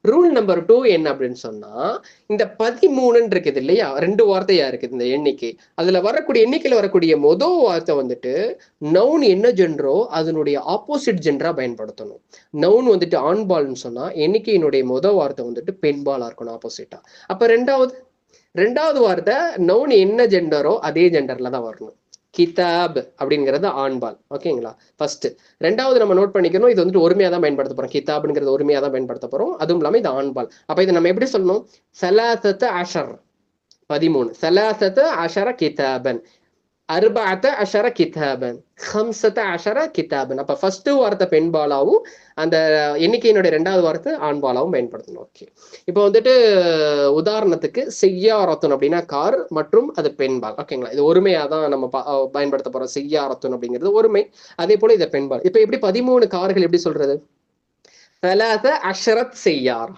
Rule number 2 என்ன அப்படின்னு சொன்னா, இந்த 13 இருக்குது இல்லையா, 2 வார்த்தையா இருக்குது இந்த எண்ணிக்கை. அதுல எண்ணிக்கையில வரக்கூடிய முதல் வார்த்தை வந்துட்டு நவுன் என்ன ஜென்ரோ அதனுடைய ஆப்போசிட் ஜென்ரா பயன்படுத்தணும். நவுன் வந்துட்டு ஆண்பால்னு சொன்னா எண்ணிக்கையினுடைய முதல் வார்த்தை வந்துட்டு பெண்பாலா இருக்கணும் ஆப்போசிட்டா. அப்ப ரெண்டாவது வார்த்தை நவுன் என்ன ஜெண்டரோ அதே ஜெண்டர்ல தான் வரணும். கிதாப் அப்படிங்கிறது ஆண்பால். ஓகேங்களா? ஃபர்ஸ்ட். ரெண்டாவது நம்ம நோட் பண்ணிக்கணும், இது வந்துட்டு ஒருமையா தான் பயன்படுத்த போறோம். கிதாப்ங்கிறது ஒருமையா தான் பயன்படுத்த போறோம். அதுவும் இல்லாம இது ஆண்பால். அப்ப இதை நம்ம எப்படி சொல்லணும்? சலாசத்து அஷர் 13. சலாசத்து அஷர கிதாபன், அர்பஅத அஷர கிதாபன், ஹம்சத அஷர கிதாபன். அப்ப ஃபர்ஸ்ட் வார்த்தை பெண்பாலாவும் அந்த எண்ணிக்கையினுடைய ரெண்டாவது வார்த்தை ஆண்பாலாவும் பயன்படுத்தணும். ஓகே. இப்போ வந்துட்டு உதாரணத்துக்கு செய்யாரத்துன் அப்படின்னா கார் மற்றும் அது பெண்பால். ஓகேங்களா? இது ஒருமையா தான் நம்ம பயன்படுத்த போறோம். செய்யாரத்துன் அப்படிங்கிறது ஒருமை. அதே போல இதை பெண்பால். இப்ப எப்படி 13 கார்கள் எப்படி சொல்றது? ثلاثة عشرة سيارة.